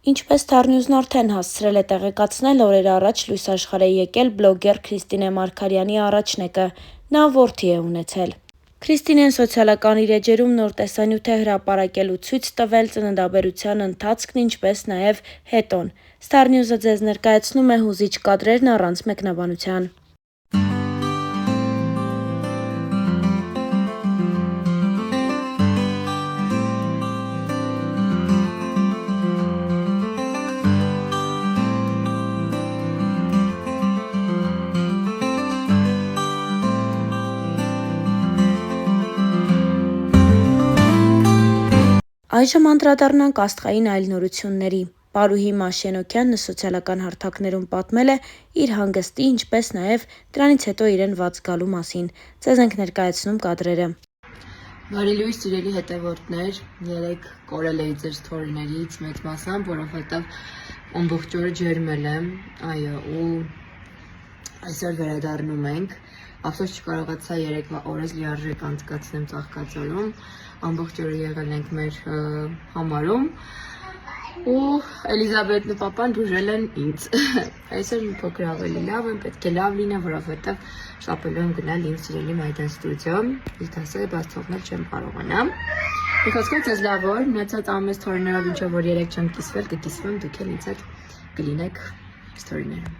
Ինչպես Թարնյուզն արդեն հասցրել է տեղեկացնել, օրեր առաջ լույս աշխարհ է եկել բլոգեր Քրիստինե Մարգարյանի առաջնեկը, նա որդի է ունեցել։ Քրիստինեն սոցիալական իր էջերում նոր տեսանյութ է հրապարակել ու ցույց տվել ծննդաբերության ընթացքն, ինչպես նաև հետոն։ Star News-ը ձեզ ներկայացնում է հուզիչ կադրերն առանց մեկնաբանության։ Այժմ անդրադառնանք աստղային այլ նորությունների։ Պարուհի Մաշենոքյանն սոցիալական հարթակներում պատմել է իր հանգստի, ինչպես նաև դրանից հետո իրեն վաց գալու մասին։ Ձեզ ենք ներկայացնում կադրերը։ Բարի լույս սիրելի հետևորդներ, երեք կորել էի ձեր սթորիներից մեծ մասամբ, որովհետև ամբողջ օրը ջերմել եմ, այո, ու այսօր վերադառնում ենք։ Ափսոս չկարողացա երեկվա օրս լիարժեք անցկացնեմ Ծաղկաձորում, ամբողջ օրը եղել ենք մեր համարում ու Էլիզաբեթն ու պապան դուժել են ինձ։ Այսօր մի փոքր ավելի լավ եմ, պետք է լավ լինեմ, որովհետև շտապելու եմ գնալ իմ սիրելի Մայդան ստուդիո, իսկ այսօր բաց թողնել չեմ կարողանա։ Մի խոսքով ձեզ լավ օր, ունեցած ամեն սթորիներով ինչով որ երեք չեմ կիսվել, կկիսվեմ, դուք էլ ինձ հետ կլինեք սթորիներում։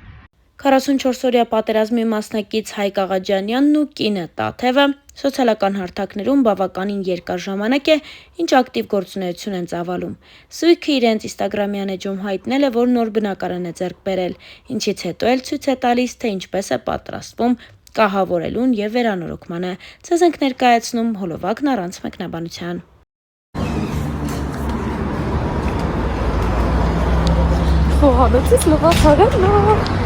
44-օրյա պատերազմի մասնակից Հայկ Աղաջանյանն ու կինը Տաթևը սոցիալական հարթակներում բավականին երկար ժամանակ է, ինչ ակտիվ գործունեություն են ծավալում։ Սույքը իրենց Instagram-յան էջում հայտնել է, որ նոր բնակարան է ձեռք բերել, ինչից հետո էլ ցույց է տալիս, թե ինչպես է պատրաստվում կահավորելուն եւ վերանորոգմանը։ Ձեզ ենք ներկայացնում հոլովակն առանց մեկնաբանության։ Խոհանոցից լվացարեն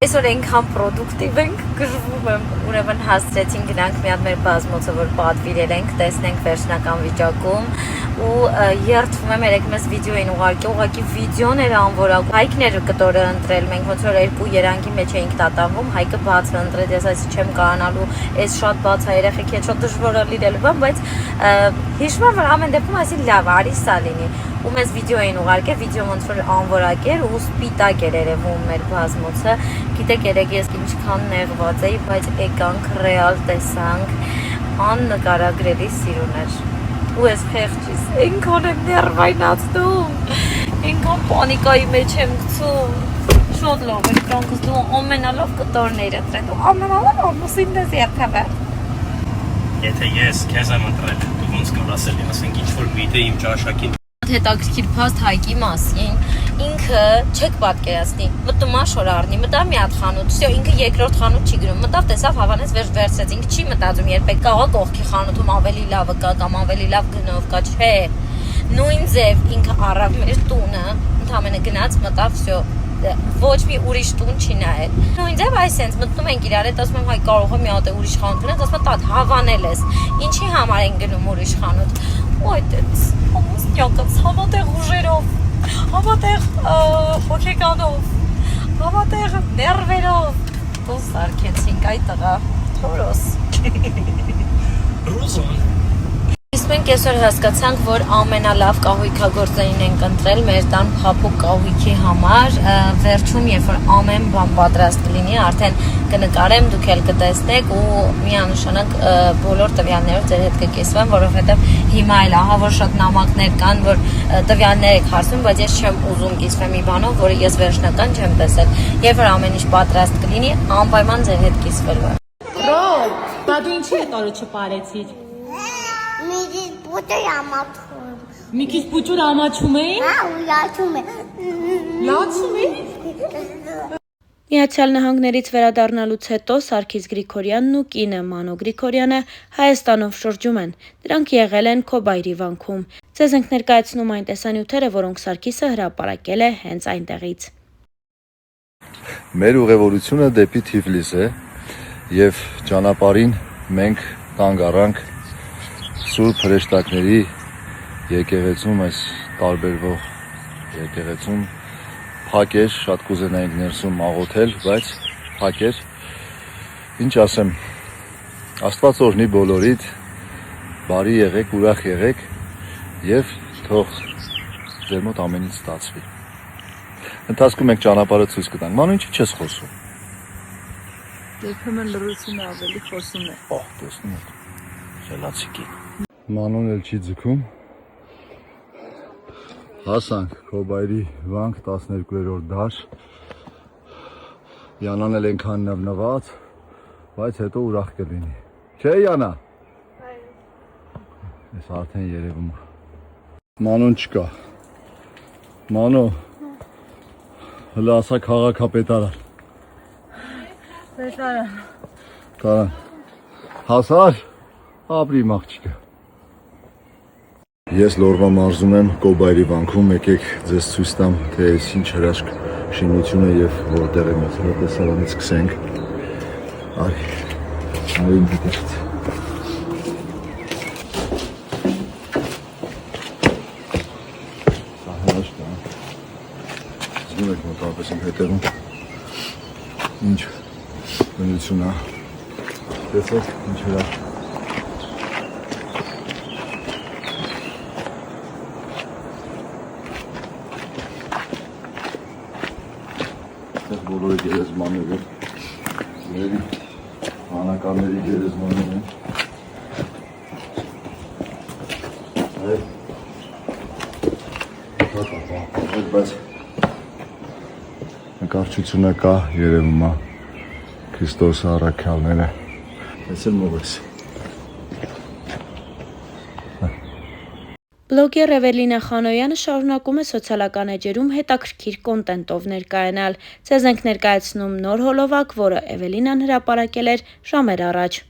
Այսօր այնքան պրոդուկտիվ ենք, գժվում եմ, ուրեմն հասցրեցին գնանք մի հատ մեր բազմոցը, որ պատվիրել ենք, տեսնենք վերջնական վիճակում ու երդվում եմ, երեք մեզ վիդեո էին ուղղակի վիդեոն էր անվորակ, Հայկն էր կտորը ընտրել, մենք ոնց որ երկու երանքի մեջ էինք տատանվում, Հայկը բացը ընտրել, ես այսի չեմ կարողանալու, այս շատ բաց է երեխեքի հետ շատ դժվար է լինելու, բայց հիշում եմ, որ ամեն դեպքում այսին լավ, արի սա լինի ու մեզ վիդեո էին ուղարկել, վիդեոն ոնց որ անվորակ էր ու սպիտակ էր երևում մեր բազմոցը, գիտեք երեք ես ինչքան նեղված էի, բայց եկանք ռեալ տեսանք, աննկարագրելի սիրուն էր ու ես խեղճիս, այնքան եմ ներվայնացնում, այնքան պանիկայի մեջ եմ գցում, շատ լավ էր կրանքս դու ամենալավ կտորներ ընտրել, ու ամենալավ ամուսինն ես երբևէ։ Եթե ես քեզ եմ ընտրել, դու ոնց կար ասել, ասենք ինչ-որ գիտե իմ ճաշակին Հետաքրքիր փաստ Հայկի մասին, ինքը չեք պատկերացնի, մտում աշոր առնի, մտավ մի հատ խանութ, всё, ինքը երկրորդ խանութ չի գրում, մտավ տեսավ հավանեց վերցրեց, ինքը չի մտածում երբեք կաղա կողքի խանութում ավելի լավը կա կամ ավելի լավ գնով կա, չէ, նույն ձև ինքը առավ մեր տունը, ընդամենը գնաց մտավ, всё, ոչ մի ուրիշ տուն չի նայել։ Նույն ձև այսենց մտնում ենք իրար հետ, ասում եմ հայ կարող է մի հատ ուրիշ խանութ գնաց, ասում եմ տատ հավանել ես, ինչի համար են գնում ուրիշ խանութ։ Ու այդպես ամուսնյակս համատեղ ուժերով, համատեղ հոգեկանով, համատեղ ներվերով դու սարքեցինք այդ տղա թորոս։ Ռուզոն Իսկ մենք այսօր հասկացանք, որ ամենալավ կահույքագործային ենք ընտրել մեր տան փափուկ կահույքի համար, վերջում երբ որ ամեն բան պատրաստ կլինի, արդեն կնկարեմ, դուք էլ կտեսնեք ու միանշանակ բոլոր տվյալներով ձեր հետ կկիսվեմ, որովհետև հիմա էլ ահա որ շատ նամակներ կան, որ տվյալներ եք հարցում, բայց ես չեմ ուզում կիսվել մի բանով, որը ես վերջնական չեմ տեսել։ Երբ որ ամեն ինչ պատրաստ կլինի, անպայման ձեր հետ կիսվելու եմ։ Ռոբ, բա դու ինչի հետ օրը չպարեցիր։ Մի քիչ պուճուր ամաչում էին։ Հա, ու լացում է։ Լացում էին։ Միացյալ Նահանգներից վերադառնալուց հետո Սարգիս Գրիգորյանն ու կինը Մանո Գրիգորյանը Հայաստանով շրջում են։ Դրանք եղել են Քոբայրի վանքում։ Ձեզ ենք ներկայացնում այն տեսանյութերը, որոնք Սարգիսը հրապարակել է հենց այնտեղից։ Մեր ուղևորությունը դեպի Թիֆլիս է եւ ճանապարհին մենք կանգ առանք Սուրբ հրեշտակների եկեղեցում, այս տարբերվող եկեղեցում փակ էր, շատ կուզենայինք ներսում աղոթել, բայց փակ էր։ Ինչ ասեմ, Աստված օրհնի բոլորիդ, բարի եղեք, ուրախ եղեք եւ թող ձեր մոտ ամեն ինչ ստացվի։ Ընթացքում մենք ճանապարհը ցույց կտանք։ Մանու ինչի՞ չես խոսում։ Երբեմն լրությունը ավելի խոսում է։ Օհ, տեսնում եք։ Խելացիկի։ Մանուն էլ չի ձգում։ Հասանք Քոբայրի վանք 12-րդ դար։ Յանան էլ ենքան նվնված, բայց հետո ուրախ կլինի։ Չէ Յանա։ Այս արդեն երևում է։ Մանուն չկա։ Մանու։ Հələ ասա քաղաքապետարան։ Պետարան։ Տարան։ Հասար, ապրի մաղջիկը։ Ես Լորվա մարզում եմ Կոբայրի վանքում, եկեք ձեզ ցույց տամ, թե այս ինչ հրաշք շինություն է եւ որտեղ է մեծ տեսարանից սկսենք։ Արի իմ հետից։ Սա հրաշք է։ Զգում եք մոտավորապես իմ հետևում։ Ինչ բնություն է։ Տեսեք, ինչ հրաշք։ Բոլորը գերեզմաններ են, երևի հանականների գերեզմաններ են, բայց նկարչությունը կա, երևում է Քրիստոսի առաքյալները, ես էլ մողես։ Բլոգեր Էվելինա Խանոյանը շարունակում է սոցիալական էջերում հետաքրքիր կոնտենտով ներկայանալ։ Ձեզ ենք ներկայացնում նոր հոլովակ, որը Էվելինան հրապարակել էր ժամեր առաջ։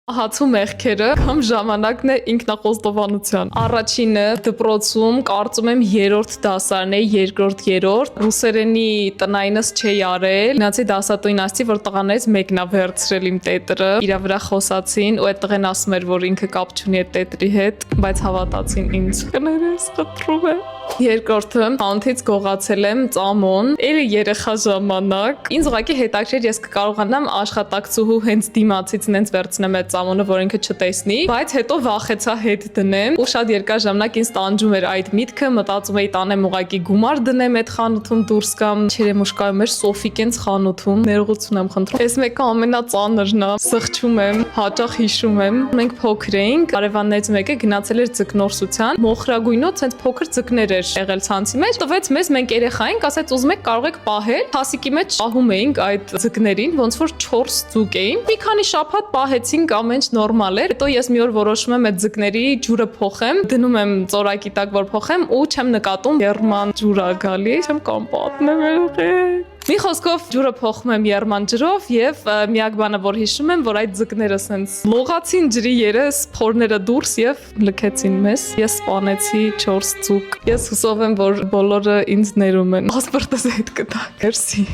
Հացու մեղքերը կամ ժամանակն է ինքնախոստովանության։ Առաջինը դպրոցում կարծում եմ 3-րդ դասարն է, 2-րդ ռուսերենի տնայինս չի արել։ Գնացի դասատուին ասացի, որ տղաներից մեկն է վերցրել իմ տետրը, իրա վրա խոսացին ու այդ տղեն ասում էր, որ ինքը կապ չունի այդ տետրի հետ, բայց հավատացին ինձ։ Կներես, խնդրում եմ։ Երկրորդը անթից գողացել եմ ծամոն, էլի երեխա ժամանակ։ Ինձ ուղղակի հետաքրքիր ես կկարողանամ աշխատակցուհու հենց դիմացից նենց վերցնեմ այդ ծամոնը, որ ինքը չտեսնի, բայց հետո վախեցա հետ դնեմ։ Ու շատ երկար ժամանակ ինձ տանջում էր այդ միտքը, մտածում էի տանեմ ուղղակի գումար դնեմ այդ խանութում դուրս կամ Չերեմուշկայում էր Սոֆիկենց խանութում։ Ներողություն եմ խնդրում։ Այս մեկը ամենածանրն է, սխչում եմ, հաճախ հիշում եմ։ Մենք փոքր էինք, արևաններից մեկը գնացել էր ձկնորսության, մոխրագույնոց հենց փոքր ձկներ էր եղել ցանցի մեջ, տվեց մեզ, մենք երեխա ենք, ասեց ուզում եք կարող եք պահել, հասիկի մեջ շահում էինք այդ ձկներին, ոնց որ 4 ձուկ էին։ Մի քանի շաբաթ պահեցինք, ամեն ինչ նորմալ էր։ Հետո ես մի օր որոշում եմ այդ ձկների ջուրը փոխեմ, դնում եմ ծորակի տակ որ փոխեմ ու չեմ նկատում երման ջուր է գալի, չեմ կամ պատմեմ երեխեք։ Մի խոսքով ջուրը փոխում եմ երման ջրով եւ միակ բանը որ հիշում եմ, որ այդ ձկները սենց լողացին ջրի երես, փորները դուրս եւ լքեցին մեզ։ Ես սպանեցի 4 ձուկ։ Ես հուսով եմ, որ բոլորը ինձ ներում են։ Պասպորտս հետ կտա։ Մերսի։